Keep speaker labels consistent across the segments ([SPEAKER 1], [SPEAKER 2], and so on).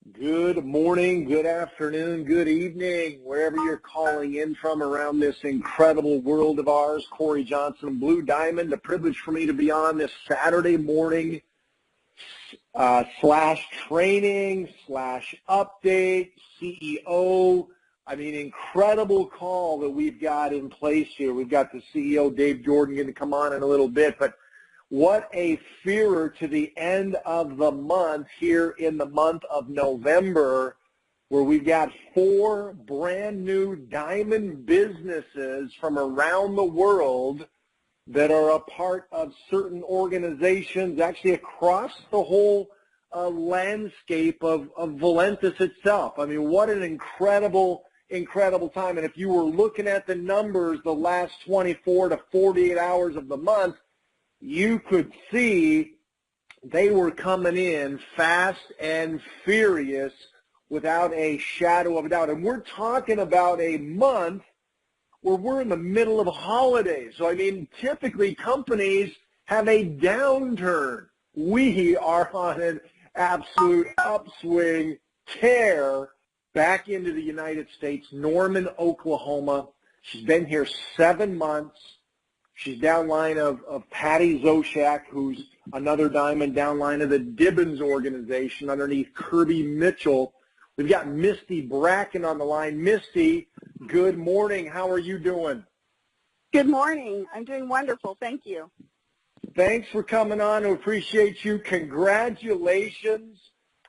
[SPEAKER 1] Good morning, good afternoon, good evening, wherever you're calling in from around this incredible world of ours. Corey Johnson, Blue Diamond, a privilege for me to be on this Saturday morning slash training slash update, CEO. Incredible call that we've got in place here. We've got the CEO, Dave Jordan, going to come on in a little bit, but what a fear to the end of the month here in the month of November, where we've got 4 brand new diamond businesses from around the world that are a part of certain organizations, actually across the whole landscape of Valentus itself. What an incredible time. And if you were looking at the numbers the last 24 to 48 hours of the month, you could see they were coming in fast and furious without a shadow of a doubt. And we're talking about a month where we're in the middle of a holiday. So, typically companies have a downturn. We are on an absolute upswing tear back into the United States, Norman, Oklahoma. She's been here 7 months. She's downline of Patty Zoshak, who's another diamond downline of the Dibbins organization underneath Kirby Mitchell. We've got Misty Bracken on the line. Misty, good morning. How are you doing?
[SPEAKER 2] Good morning. I'm doing wonderful. Thank you.
[SPEAKER 1] Thanks for coming on. I appreciate you. Congratulations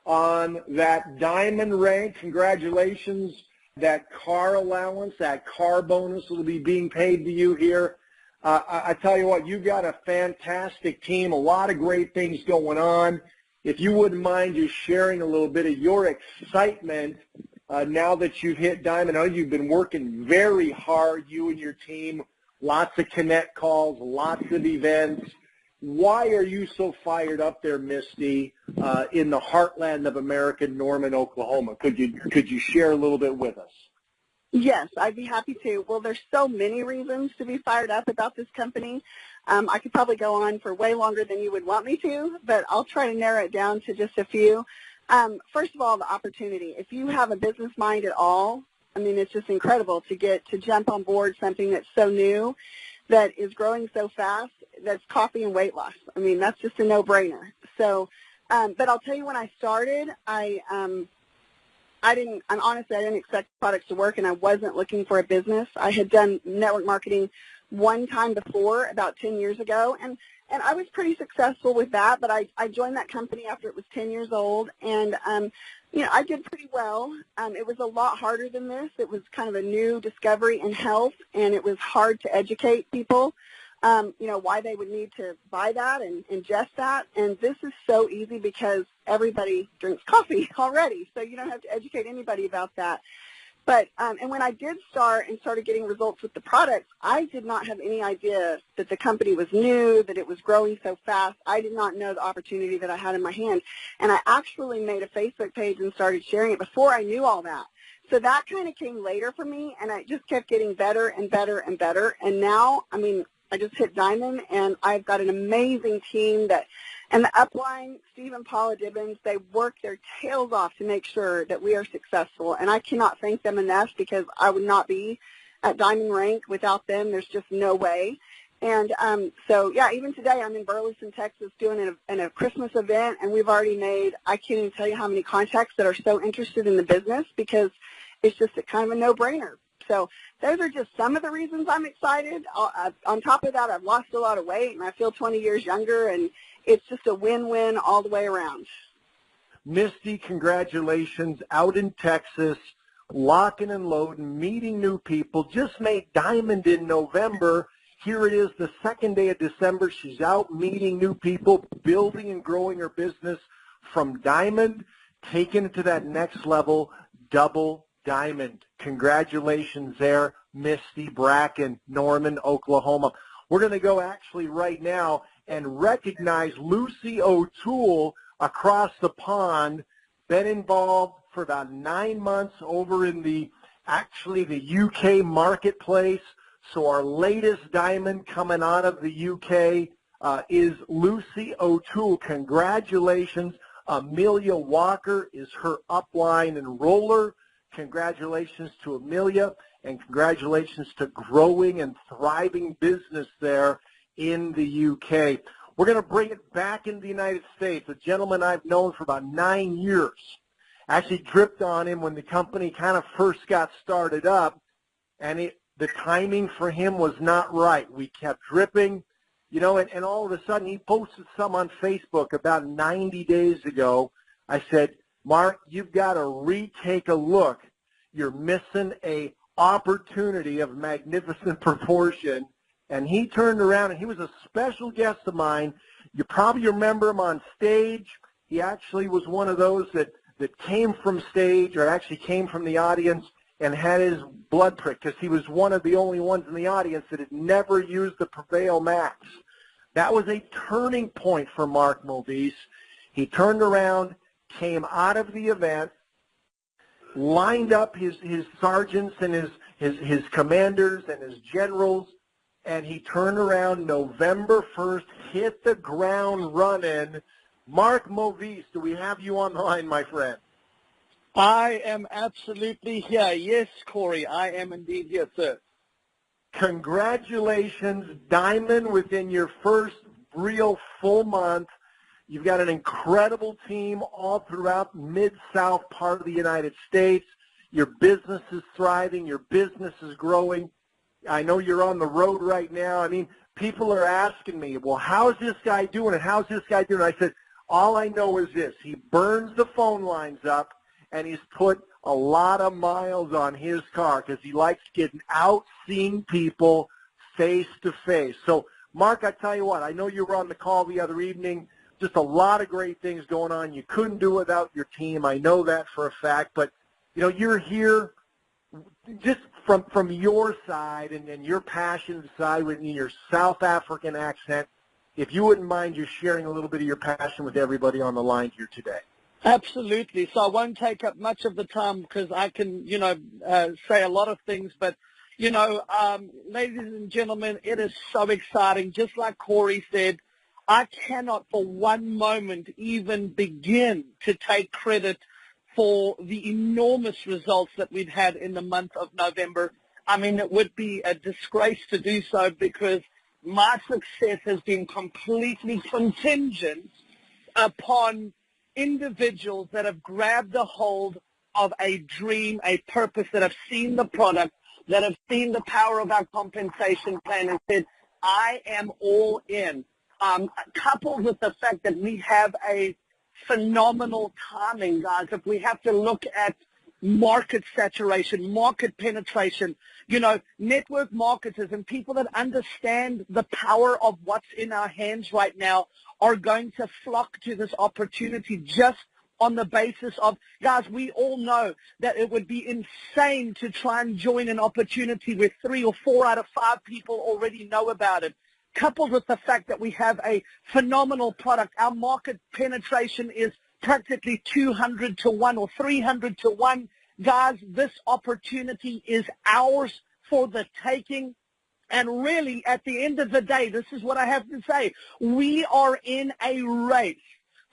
[SPEAKER 1] on that diamond rank. Congratulations, that car allowance, that car bonus will be being paid to you here. I tell you what, you've got a fantastic team, a lot of great things going on. If you wouldn't mind just sharing a little bit of your excitement now that you've hit diamond. I know you've been working very hard, you and your team, lots of connect calls, lots of events. Why are you so fired up there, Misty, in the heartland of America, Norman, Oklahoma? Could you share a little bit with us?
[SPEAKER 2] Yes, I'd be happy to. Well, there's so many reasons to be fired up about this company. I could probably go on for way longer than you would want me to, but I'll try to narrow it down to just a few. First of all, the opportunity. If you have a business mind at all, it's just incredible to get to jump on board something that's so new, that is growing so fast, that's coffee and weight loss. That's just a no-brainer. So, but I'll tell you, when I started, I didn't expect products to work, and I wasn't looking for a business. I had done network marketing one time before, about 10 years ago, and I was pretty successful with that, but I joined that company after it was 10 years old, and, I did pretty well. It was a lot harder than this. It was kind of a new discovery in health, and it was hard to educate people, why they would need to buy that and ingest that. And this is so easy because everybody drinks coffee already, so you don't have to educate anybody about that. But and when I did start and started getting results with the products, I did not have any idea that the company was new, that it was growing so fast. I did not know the opportunity that I had in my hand. And I actually made a Facebook page and started sharing it before I knew all that. So that kind of came later for me, and I just kept getting better and better and better. And now, I just hit diamond, and I've got an amazing team and the upline, Steve and Paula Dibbins, they work their tails off to make sure that we are successful. And I cannot thank them enough, because I would not be at diamond rank without them. There's just no way. And even today I'm in Burleson, Texas, doing a Christmas event, and we've already made, I can't even tell you how many contacts that are so interested in the business, because it's just a kind of a no-brainer. So those are just some of the reasons I'm excited. On top of that, I've lost a lot of weight, and I feel 20 years younger, and it's just a win-win all the way around.
[SPEAKER 1] Misty, congratulations. Out in Texas, locking and loading, meeting new people. Just made diamond in November. Here it is, the second day of December. She's out meeting new people, building and growing her business from diamond, taking it to that next level, double diamond. Congratulations there, Misty Bracken, Norman, Oklahoma. We're going to go actually right now and recognize Lucy O'Toole across the pond, been involved for about 9 months over in the UK marketplace. So our latest diamond coming out of the UK is Lucy O'Toole. Congratulations Amelia Walker is her upline enroller. Congratulations to Amelia, and congratulations to growing and thriving business there in the UK. We're going to bring it back into the United States. A gentleman I've known for about 9 years. Actually dripped on him when the company kind of first got started up, and the timing for him was not right. We kept dripping, and all of a sudden he posted some on Facebook about 90 days ago. I said, Mark, you've got to retake a look. You're missing a opportunity of magnificent proportion. And he turned around, and he was a special guest of mine. You probably remember him on stage. He actually was one of those that came from stage, or actually came from the audience, and had his blood pricked because he was one of the only ones in the audience that had never used the Prevail Max. That was a turning point for Mark Mulvise. He turned around, came out of the event, lined up his sergeants and his commanders and his generals, and he turned around November 1st, hit the ground running. Mark Mulvise, do we have you on the line, my friend?
[SPEAKER 3] I am absolutely here. Yes, Corey, I am indeed here, sir.
[SPEAKER 1] Congratulations, Diamond, within your first real full month. You've got an incredible team all throughout Mid-South part of the United States. Your business is thriving. Your business is growing. I know you're on the road right now. I mean, people are asking me, well, how's this guy doing? And how's this guy doing? I said, all I know is this. He burns the phone lines up, and he's put a lot of miles on his car because he likes getting out, seeing people face to face. So, Mark, I tell you what, I know you were on the call the other evening. Just a lot of great things going on. You couldn't do it without your team. I know that for a fact. But, you're here just from your side and your passion side with your South African accent. If you wouldn't mind just sharing a little bit of your passion with everybody on the line here today.
[SPEAKER 3] Absolutely. So I won't take up much of the time because I can, say a lot of things. But, ladies and gentlemen, it is so exciting. Just like Corey said, I cannot for one moment even begin to take credit for the enormous results that we've had in the month of November. I mean, it would be a disgrace to do so because my success has been completely contingent upon individuals that have grabbed a hold of a dream, a purpose, that have seen the product, that have seen the power of our compensation plan and said, I am all in. Coupled with the fact that we have a phenomenal timing, guys. If we have to look at market saturation, market penetration, network marketers and people that understand the power of what's in our hands right now are going to flock to this opportunity just on the basis of, guys, we all know that it would be insane to try and join an opportunity where 3 or 4 out of 5 people already know about it. Coupled with the fact that we have a phenomenal product, our market penetration is practically 200 to 1 or 300 to 1. Guys, this opportunity is ours for the taking. And really, at the end of the day, this is what I have to say. We are in a race.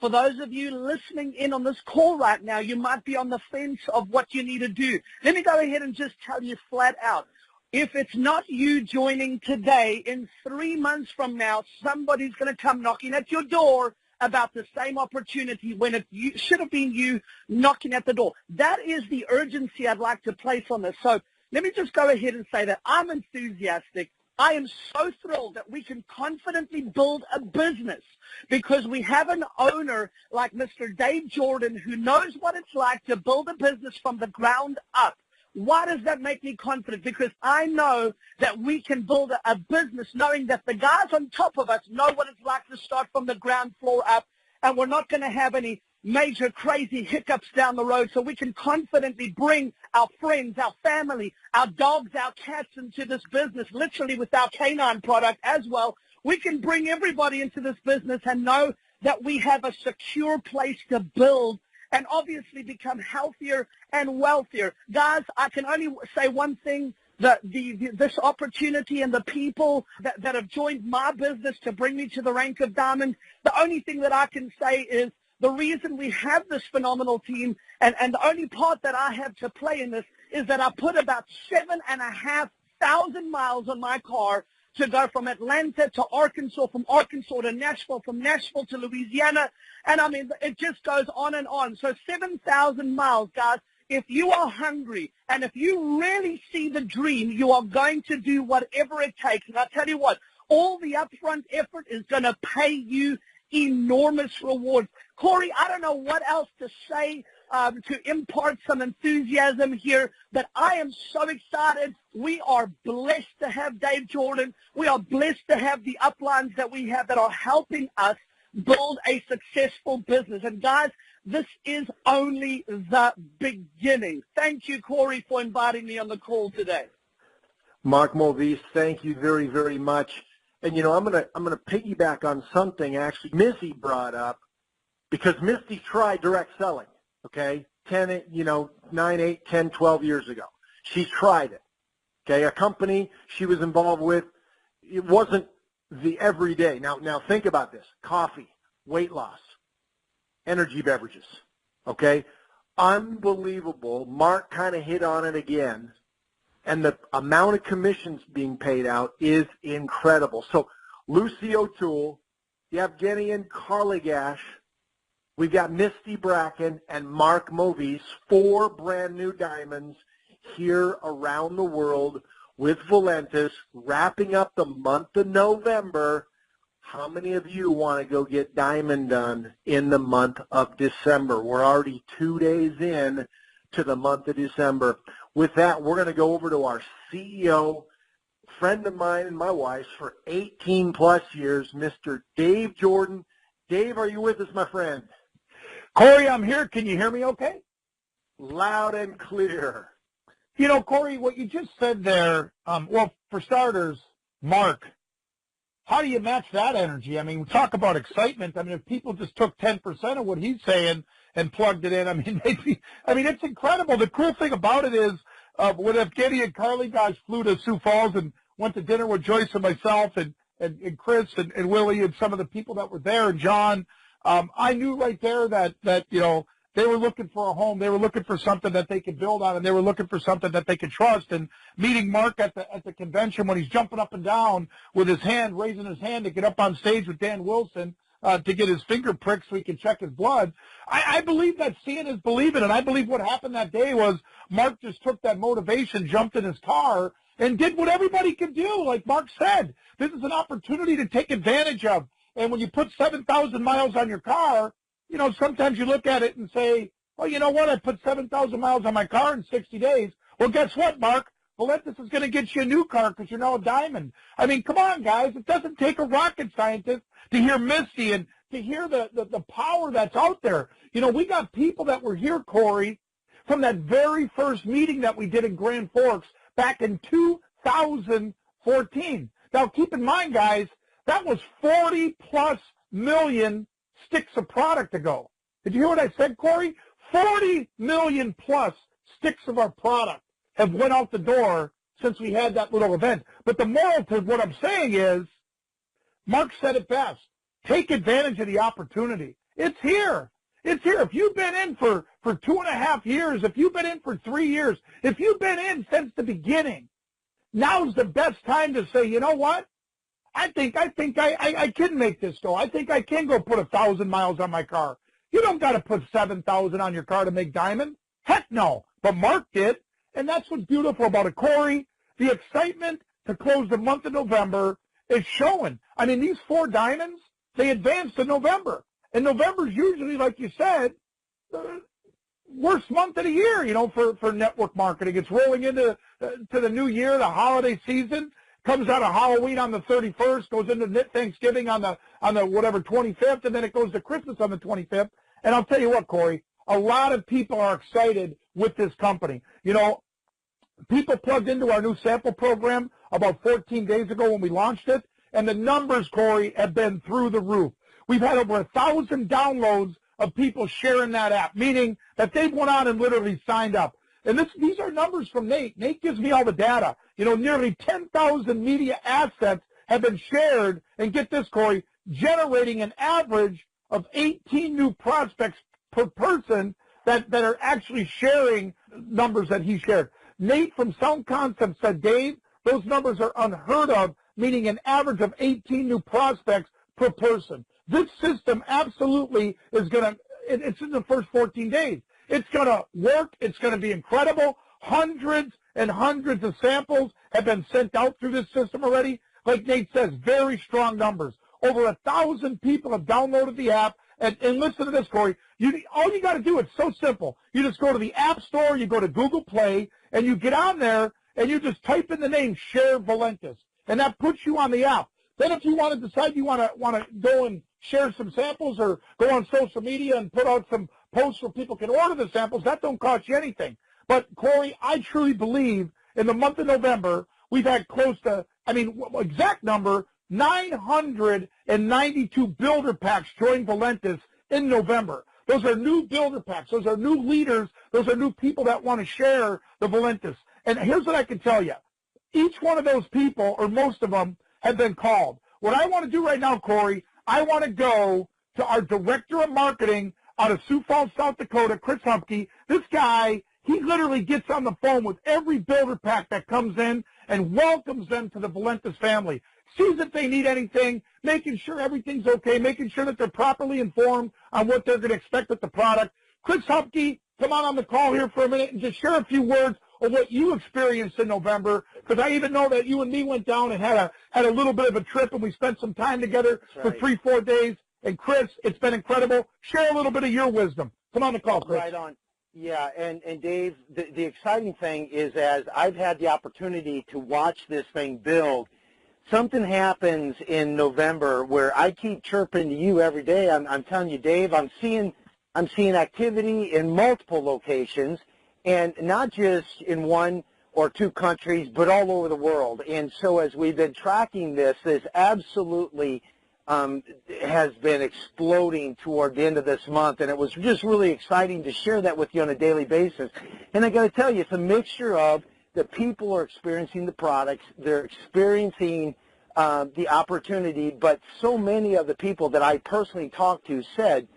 [SPEAKER 3] For those of you listening in on this call right now, you might be on the fence of what you need to do. Let me go ahead and just tell you flat out. If it's not you joining today, in 3 months from now, somebody's going to come knocking at your door about the same opportunity when it should have been you knocking at the door. That is the urgency I'd like to place on this. So let me just go ahead and say that I'm enthusiastic. I am so thrilled that we can confidently build a business because we have an owner like Mr. Dave Jordan who knows what it's like to build a business from the ground up. Why does that make me confident? Because I know that we can build a business knowing that the guys on top of us know what it's like to start from the ground floor up, and we're not going to have any major crazy hiccups down the road, so we can confidently bring our friends, our family, our dogs, our cats into this business, literally with our canine product as well. We can bring everybody into this business and know that we have a secure place to build and obviously become healthier and wealthier. Guys, I can only say one thing, that this opportunity and the people that have joined my business to bring me to the rank of diamond, the only thing that I can say is the reason we have this phenomenal team, and the only part that I have to play in this is that I put about 7,500 miles on my car to go from Atlanta to Arkansas, from Arkansas to Nashville, from Nashville to Louisiana. And, I mean, it just goes on and on. So 7,000 miles, guys. If you are hungry and if you really see the dream, you are going to do whatever it takes. And I tell you what, all the upfront effort is going to pay you enormous rewards. Corey, I don't know what else to say to impart some enthusiasm here, but I am so excited. We are blessed to have Dave Jordan. We are blessed to have the uplines that we have that are helping us build a successful business. And guys, this is only the beginning. Thank you, Corey, for inviting me on the call today.
[SPEAKER 1] Mark Movies, thank you very, very much. And you know, I'm gonna piggyback on something actually Missy brought up, because Misty tried direct selling, okay, 9, 8, 10, 12 years ago. She tried it, okay, a company she was involved with, it wasn't the everyday. Now think about this: coffee, weight loss, energy beverages, okay, unbelievable. Mark kind of hit on it again. And the amount of commissions being paid out is incredible. So Lucy O'Toole, Yevgeny Karligash, we've got Misty Bracken and Mark Movies, 4 brand new diamonds here around the world with Valentus, wrapping up the month of November. How many of you want to go get diamond done in the month of December? We're already 2 days in to the month of December. With that, we're going to go over to our CEO, friend of mine and my wife's for 18-plus years, Mr. Dave Jordan. Dave, are you with us, my friend?
[SPEAKER 4] Corey, I'm here. Can you hear me okay?
[SPEAKER 1] Loud and clear.
[SPEAKER 4] You know, Corey, what you just said there, well, for starters, Mark, how do you match that energy? I mean, we talk about excitement. I mean, if people just took 10% of what he's saying and plugged it in, I mean, it's incredible. The cool thing about it is when Evgeny and Karligash flew to Sioux Falls and went to dinner with Joyce and myself and Chris and Willie and some of the people that were there and John, I knew right there that you know, they were looking for a home. They were looking for something that they could build on, and they were looking for something that they could trust. And meeting Mark at the convention when he's jumping up and down with his hand, raising his hand to get up on stage with Dan Wilson to get his finger pricked so he can check his blood. I believe that seeing is believing, and I believe what happened that day was Mark just took that motivation, jumped in his car, and did what everybody can do. Like Mark said, this is an opportunity to take advantage of. And when you put 7,000 miles on your car, you know, sometimes you look at it and say, well, you know what, I put 7,000 miles on my car in 60 days. Well, guess what, Mark? Valentus is going to get you a new car because you're now a diamond. I mean, come on, guys. It doesn't take a rocket scientist to hear Misty and to hear the power that's out there. You know, we got people that were here, Corey, from that very first meeting that we did in Grand Forks back in 2014. Now, keep in mind, guys, that was 40-plus million sticks of product ago. Did you hear what I said, Corey? 40 million plus sticks of our product have went out the door since we had that little event. But the moral to what I'm saying is, Mark said it best. Take advantage of the opportunity. It's here. It's here. If you've been in for 2.5 years, if you've been in for 3 years, if you've been in since the beginning, now's the best time to say, you know what? I think I can make this go. I think I can go put 1,000 miles on my car. You don't got to put 7,000 on your car to make diamond. Heck no. But Mark did, and that's what's beautiful about it, Corey. The excitement to close the month of November is showing. I mean, these 4 diamonds, they advanced to November. And November's usually, like you said, the worst month of the year, you know, for network marketing. It's rolling into to the new year, the holiday season. Comes out of Halloween on the 31st, goes into Thanksgiving on the whatever 25th, and then it goes to Christmas on the 25th. And I'll tell you what, Corey, a lot of people are excited with this company. You know, people plugged into our new sample program about 14 days ago when we launched it, and the numbers, Corey, have been through the roof. We've had over 1,000 downloads of people sharing that app, meaning that they've went on and literally signed up. And these are numbers from Nate. Nate gives me all the data. You know, nearly 10,000 media assets have been shared, and get this, Corey, generating an average of 18 new prospects per person that are actually sharing numbers that he shared. Nate from Sound Concepts said, Dave, those numbers are unheard of, meaning an average of 18 new prospects per person. This system absolutely is going to, it's in the first 14 days. It's going to work. It's going to be incredible. Hundreds and hundreds of samples have been sent out through this system already. Like Nate says, very strong numbers. Over 1,000 people have downloaded the app. And listen to this, Corey. All you got to do, it's so simple. You just go to the App Store, you go to Google Play, and you get on there, and you just type in the name Share Valentus, and that puts you on the app. Then if you want to decide you want to go and share some samples or go on social media and put out some posts where people can order the samples, that don't cost you anything. But, Corey, I truly believe in the month of November, we've had close to, exact number, 992 builder packs join Valentus in November. Those are new builder packs. Those are new leaders. Those are new people that want to share the Valentus. And here's what I can tell you. Each one of those people, or most of them, have been called. What I want to do right now, Corey, I want to go to our director of marketing out of Sioux Falls, South Dakota, Chris Humpke. This guy, he literally gets on the phone with every builder pack that comes in and welcomes them to the Valentus family. Sees if they need anything, making sure everything's okay, making sure that they're properly informed on what they're going to expect with the product. Chris Humpke, come on the call here for a minute and just share a few words of what you experienced in November, because I even know that you and me went down and had a little bit of a trip, and we spent some time together for 3-4 days. And Chris, it's been incredible. Share a little bit of your wisdom. Come on the call, Chris.
[SPEAKER 5] Right on. Yeah, and Dave, the exciting thing is, as I've had the opportunity to watch this thing build, something happens in November where I keep chirping to you every day. I'm telling you, Dave, I'm seeing activity in multiple locations, and not just in one or two countries, but all over the world. And so as we've been tracking this absolutely has been exploding toward the end of this month, and it was just really exciting to share that with you on a daily basis. And I got to tell you, it's a mixture of the people are experiencing the products, they're experiencing the opportunity, but so many of the people that I personally talked to said,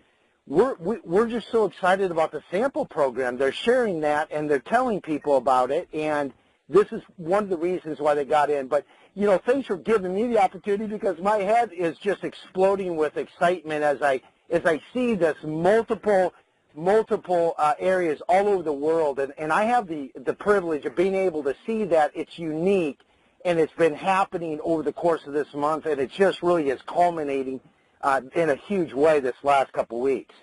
[SPEAKER 5] we're just so excited about the sample program. They're sharing that, and they're telling people about it, and this is one of the reasons why they got in. But, thanks for giving me the opportunity, because my head is just exploding with excitement as I see this multiple areas all over the world, and I have the privilege of being able to see that it's unique, and it's been happening over the course of this month, and it just really is culminating in a huge way this last couple weeks.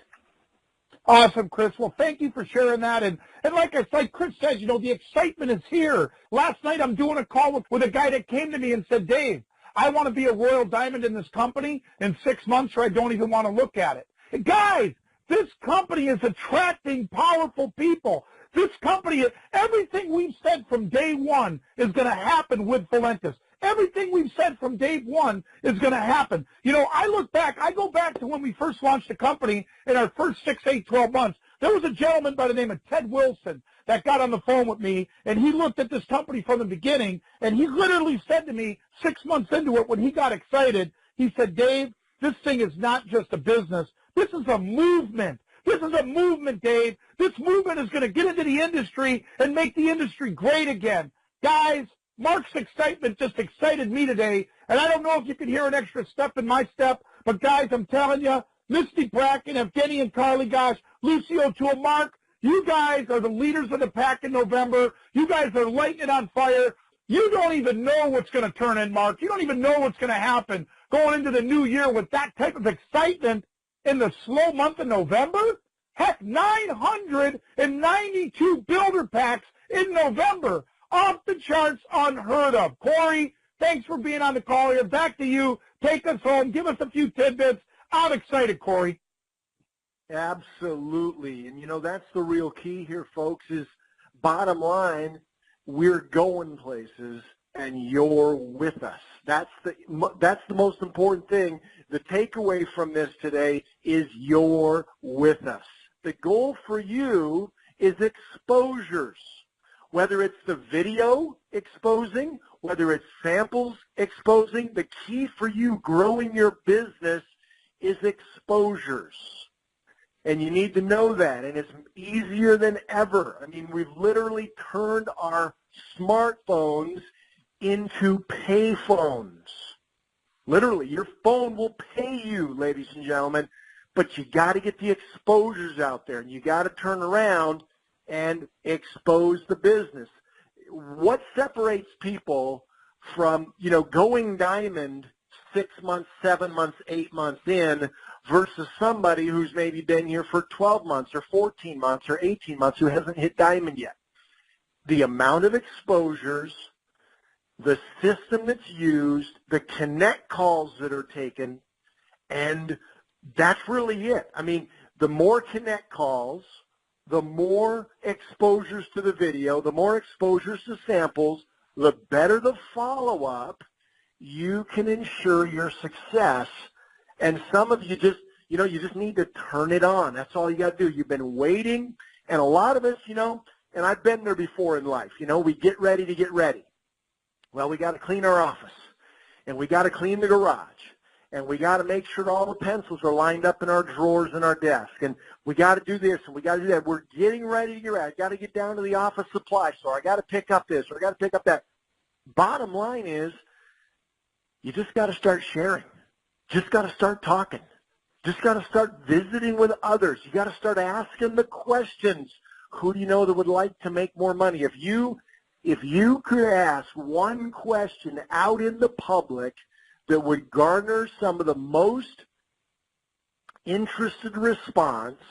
[SPEAKER 4] Awesome, Chris. Well, thank you for sharing that. And like Chris says, the excitement is here. Last night I'm doing a call with a guy that came to me and said, Dave, I want to be a Royal Diamond in this company in 6 months, or I don't even want to look at it. And guys, this company is attracting powerful people. This company, everything we've said from day one is going to happen with Valentus. Everything we've said from day one is going to happen. I go back to when we first launched the company in our first 6, 8, 12 months. There was a gentleman by the name of Ted Wilson that got on the phone with me, and he looked at this company from the beginning, and he literally said to me 6 months into it when he got excited, he said, Dave, this thing is not just a business. This is a movement. This is a movement, Dave. This movement is going to get into the industry and make the industry great again. Guys, Mark's excitement just excited me today, and I don't know if you can hear an extra step in my step, but guys, I'm telling you, Misty Bracken, Evgeny and Carly, gosh, Lucio Toole, Mark, you guys are the leaders of the pack in November. You guys are lighting it on fire. You don't even know what's going to turn in, Mark. You don't even know what's going to happen going into the new year with that type of excitement in the slow month of November. Heck, 992 builder packs in November. Off the charts, unheard of. Corey, thanks for being on the call here. Back to you. Take us home. Give us a few tidbits. I'm excited, Corey.
[SPEAKER 1] Absolutely. And, that's the real key here, folks, is bottom line, we're going places, and you're with us. That's the most important thing. The takeaway from this today is you're with us. The goal for you is exposures. Whether it's the video exposing, whether it's samples exposing, the key for you growing your business is exposures. And you need to know that, and it's easier than ever. I mean, we've literally turned our smartphones into pay phones. Literally, your phone will pay you, ladies and gentlemen, but you got to get the exposures out there, and you got to turn around and expose the business. What separates people from, going diamond 6 months, 7 months, 8 months in versus somebody who's maybe been here for 12 months or 14 months or 18 months who hasn't hit diamond yet? The amount of exposures, the system that's used, the connect calls that are taken, and that's really it. I mean, the more connect calls, the more exposures to the video, the more exposures to samples, the better the follow-up, you can ensure your success. And some of you just, you just need to turn it on. That's all you got to do. You've been waiting, and a lot of us, and I've been there before in life, we get ready to get ready. Well, we got to clean our office, and we got to clean the garage, and we got to make sure all the pencils are lined up in our drawers in our desk, and we got to do this, and we got to do that. We're getting ready to get ready. I got to get down to the office supply store. I got to pick up this, or I got to pick up that. Bottom line is, you just got to start sharing. Just got to start talking. Just got to start visiting with others. You got to start asking the questions. Who do you know that would like to make more money? If you could ask one question out in the public that would garner some of the most interested response,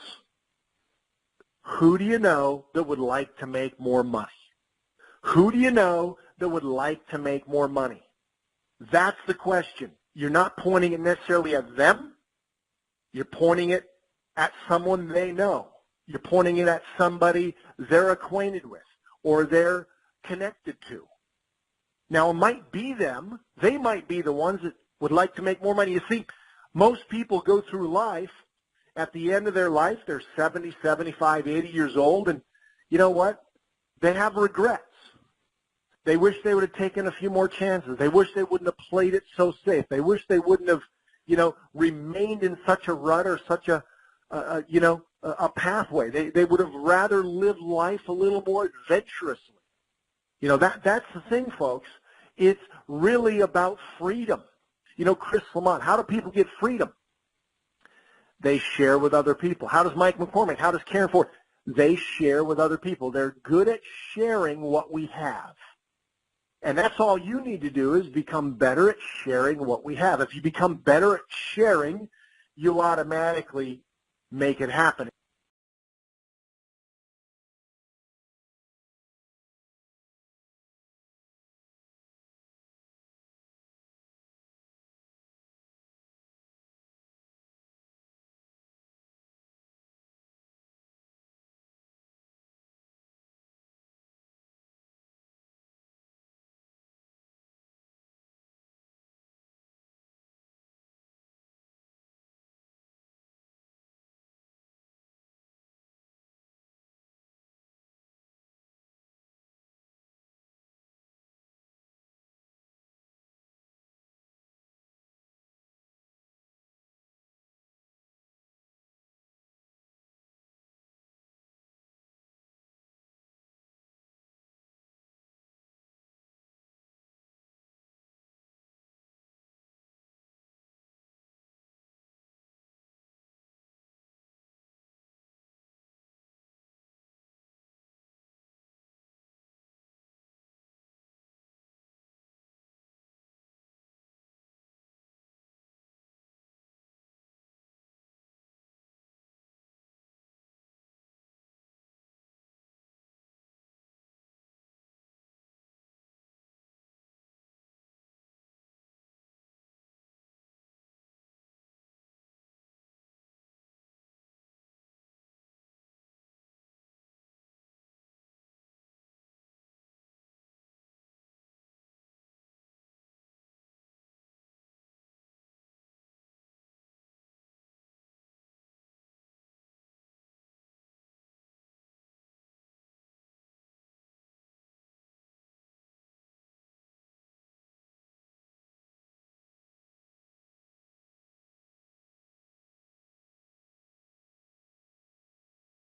[SPEAKER 1] who do you know that would like to make more money? Who do you know that would like to make more money? That's the question. You're not pointing it necessarily at them. You're pointing it at someone they know. You're pointing it at somebody they're acquainted with or they're connected to. Now, it might be them. They might be the ones that would like to make more money. You see, most people go through life. At the end of their life, they're 70, 75, 80 years old, and you know what? They have regrets. They wish they would have taken a few more chances. They wish they wouldn't have played it so safe. They wish they wouldn't have, remained in such a rut or such a pathway. They would have rather lived life a little more adventurously. That's the thing, folks. It's really about freedom. Chris Lamont, how do people get freedom? They share with other people. How does Mike McCormick? How does Karen Ford? They share with other people. They're good at sharing what we have. And that's all you need to do is become better at sharing what we have. If you become better at sharing, you'll automatically make it happen.